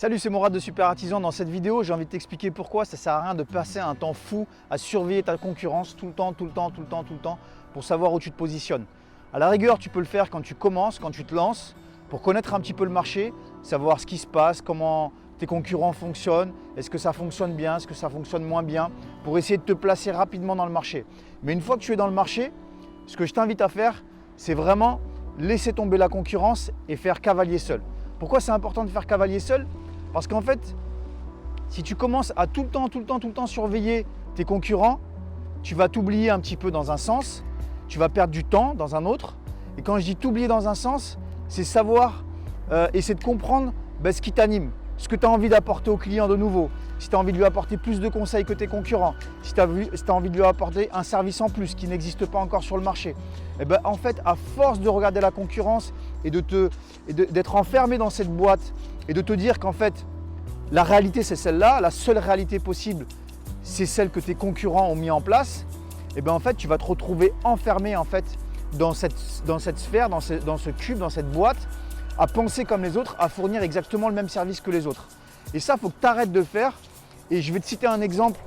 Salut, c'est Mourad de Super Artisan. Dans cette vidéo, j'ai envie de t'expliquer pourquoi ça ne sert à rien de passer un temps fou à surveiller ta concurrence tout le temps pour savoir où tu te positionnes. À la rigueur, tu peux le faire quand tu commences, quand tu te lances, pour connaître un petit peu le marché, savoir ce qui se passe, comment tes concurrents fonctionnent, est-ce que ça fonctionne bien, est-ce que ça fonctionne moins bien, pour essayer de te placer rapidement dans le marché. Mais une fois que tu es dans le marché, ce que je t'invite à faire, c'est vraiment laisser tomber la concurrence et faire cavalier seul. Pourquoi c'est important de faire cavalier seul? Parce qu'en fait, si tu commences à tout le temps surveiller tes concurrents, tu vas t'oublier un petit peu dans un sens, tu vas perdre du temps dans un autre. Et quand je dis t'oublier dans un sens, c'est savoir et c'est de comprendre ce qui t'anime, ce que tu as envie d'apporter au client de nouveau, si tu as envie de lui apporter plus de conseils que tes concurrents, si tu as envie de lui apporter un service en plus qui n'existe pas encore sur le marché. Et en fait, à force de regarder la concurrence et d'être enfermé dans cette boîte et de te dire qu'en fait, la réalité c'est celle-là, la seule réalité possible, c'est celle que tes concurrents ont mis en place, et en fait, tu vas te retrouver enfermé en fait, dans cette sphère, dans ce cube, dans cette boîte, à penser comme les autres, à fournir exactement le même service que les autres. Et ça, il faut que tu arrêtes de le faire. Et je vais te citer un exemple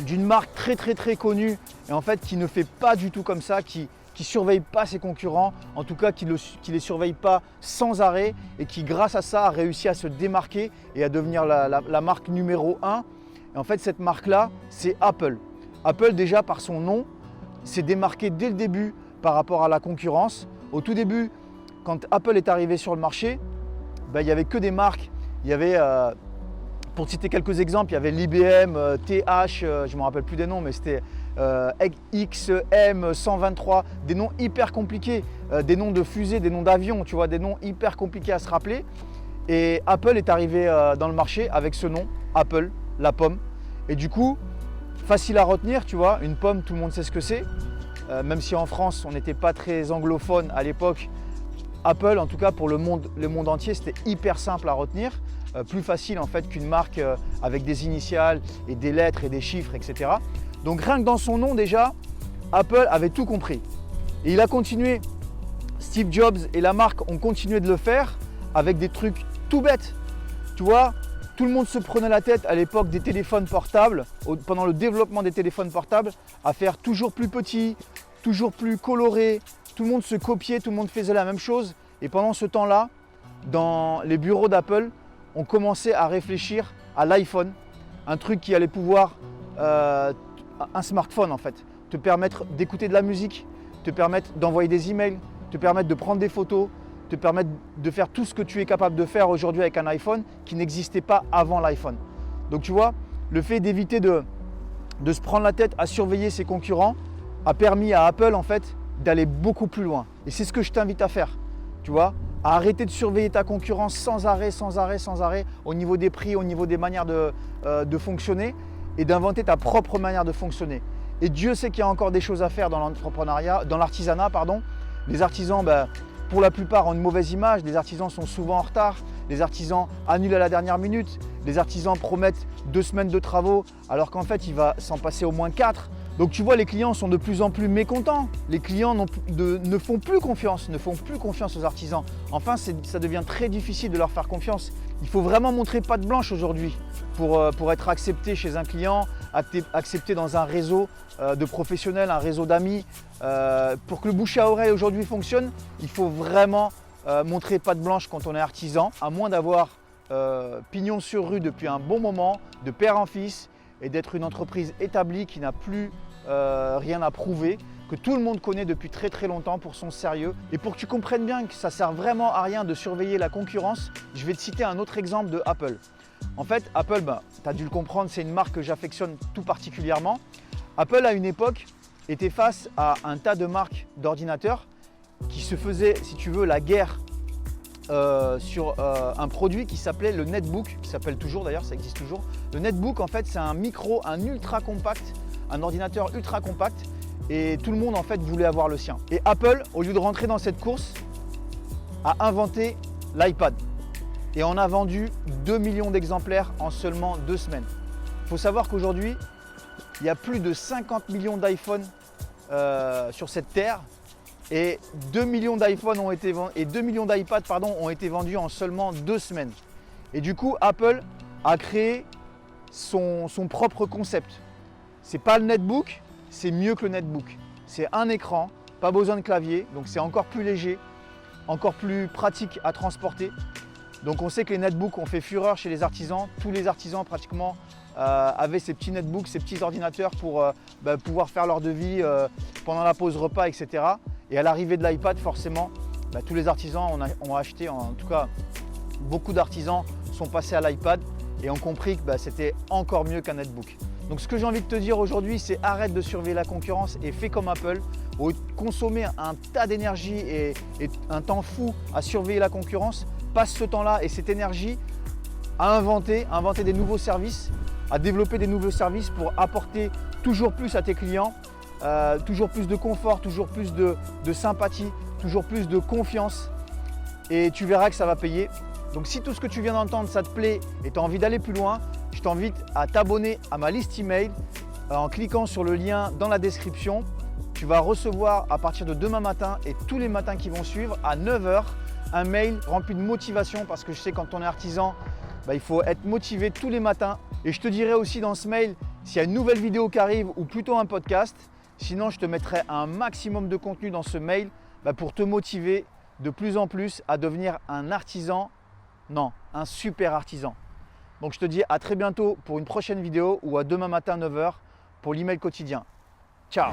d'une marque très connue et en fait qui ne fait pas du tout comme ça, qui surveille pas ses concurrents, en tout cas qui les surveille pas sans arrêt et qui grâce à ça a réussi à se démarquer et à devenir la marque numéro 1. Et en fait cette marque-là, c'est Apple. Apple déjà par son nom s'est démarqué dès le début par rapport à la concurrence. Au tout début, quand Apple est arrivé sur le marché, il n'y avait que des marques. Il y avait, pour citer quelques exemples, il y avait l'IBM, TH, je ne me rappelle plus des noms, mais c'était XM123, des noms hyper compliqués, des noms de fusées, des noms d'avions, tu vois, des noms hyper compliqués à se rappeler. Et Apple est arrivé dans le marché avec ce nom, Apple, la pomme. Et du coup, facile à retenir, tu vois, une pomme, tout le monde sait ce que c'est. Même si en France, on n'était pas très anglophone à l'époque, Apple, en tout cas pour le monde entier, c'était hyper simple à retenir, plus facile en fait qu'une marque avec des initiales et des lettres et des chiffres, etc. Donc rien que dans son nom déjà, Apple avait tout compris. Et il a continué, Steve Jobs et la marque ont continué de le faire avec des trucs tout bêtes. Tu vois, tout le monde se prenait la tête à l'époque des téléphones portables, pendant le développement des téléphones portables, à faire toujours plus petit, toujours plus coloré. Tout le monde se copiait, tout le monde faisait la même chose. Et pendant ce temps-là, dans les bureaux d'Apple, on commençait à réfléchir à l'iPhone, un truc qui allait pouvoir, un smartphone en fait, te permettre d'écouter de la musique, te permettre d'envoyer des emails, te permettre de prendre des photos, te permettre de faire tout ce que tu es capable de faire aujourd'hui avec un iPhone qui n'existait pas avant l'iPhone. Donc tu vois, le fait d'éviter de se prendre la tête à surveiller ses concurrents a permis à Apple en fait d'aller beaucoup plus loin. Et c'est ce que je t'invite à faire, tu vois, à arrêter de surveiller ta concurrence sans arrêt, au niveau des prix, au niveau des manières de fonctionner et d'inventer ta propre manière de fonctionner. Et Dieu sait qu'il y a encore des choses à faire dans l'entrepreneuriat, dans l'artisanat, pardon. Les artisans, pour la plupart, ont une mauvaise image. Les artisans sont souvent en retard. Les artisans annulent à la dernière minute. Les artisans promettent 2 semaines de travaux alors qu'en fait, il va s'en passer au moins 4. Donc tu vois, les clients sont de plus en plus mécontents. Les clients ne font plus confiance aux artisans. Enfin, ça devient très difficile de leur faire confiance. Il faut vraiment montrer patte blanche aujourd'hui pour être accepté chez un client, accepté dans un réseau de professionnels, un réseau d'amis. Pour que le bouche à oreille aujourd'hui fonctionne, il faut vraiment montrer patte blanche quand on est artisan, à moins d'avoir pignon sur rue depuis un bon moment, de père en fils, et d'être une entreprise établie qui n'a plus rien à prouver, que tout le monde connaît depuis très longtemps pour son sérieux. Et pour que tu comprennes bien que ça ne sert vraiment à rien de surveiller la concurrence, je vais te citer un autre exemple de Apple. En fait, Apple, tu as dû le comprendre, c'est une marque que j'affectionne tout particulièrement. Apple, à une époque, était face à un tas de marques d'ordinateurs qui se faisaient, si tu veux, la guerre sur un produit qui s'appelait le Netbook, qui s'appelle toujours d'ailleurs, ça existe toujours. Le Netbook, en fait, c'est un ultra compact, un ordinateur ultra compact, et tout le monde en fait voulait avoir le sien. Et Apple, au lieu de rentrer dans cette course, a inventé l'iPad et en a vendu 2 millions d'exemplaires en seulement 2 semaines. Il faut savoir qu'aujourd'hui, il y a plus de 50 millions d'iPhone sur cette terre. Et 2 millions d'iPhone et 2 millions d'iPad ont été vendus en seulement 2 semaines. Et du coup, Apple a créé son propre concept. C'est pas le netbook, c'est mieux que le netbook. C'est un écran, pas besoin de clavier, donc c'est encore plus léger, encore plus pratique à transporter. Donc on sait que les netbooks ont fait fureur chez les artisans. Tous les artisans pratiquement avaient ces petits netbooks, ces petits ordinateurs pour pouvoir faire leur devis pendant la pause repas, etc. Et à l'arrivée de l'iPad, forcément, tous les artisans ont acheté, en tout cas beaucoup d'artisans sont passés à l'iPad et ont compris que c'était encore mieux qu'un netbook. Donc ce que j'ai envie de te dire aujourd'hui, c'est arrête de surveiller la concurrence et fais comme Apple. Au lieu de consommer un tas d'énergie et un temps fou à surveiller la concurrence, passe ce temps-là et cette énergie à inventer des nouveaux services, à développer des nouveaux services pour apporter toujours plus à tes clients, toujours plus de confort, toujours plus de sympathie, toujours plus de confiance et tu verras que ça va payer. Donc si tout ce que tu viens d'entendre ça te plaît et tu as envie d'aller plus loin, je t'invite à t'abonner à ma liste email en cliquant sur le lien dans la description. Tu vas recevoir à partir de demain matin et tous les matins qui vont suivre à 9 h un mail rempli de motivation parce que je sais quand on est artisan, il faut être motivé tous les matins. Et je te dirai aussi dans ce mail s'il y a une nouvelle vidéo qui arrive ou plutôt un podcast. Sinon, je te mettrai un maximum de contenu dans ce mail pour te motiver de plus en plus à devenir un artisan. Non, un super artisan. Donc je te dis à très bientôt pour une prochaine vidéo ou à demain matin 9 h pour l'email quotidien. Ciao!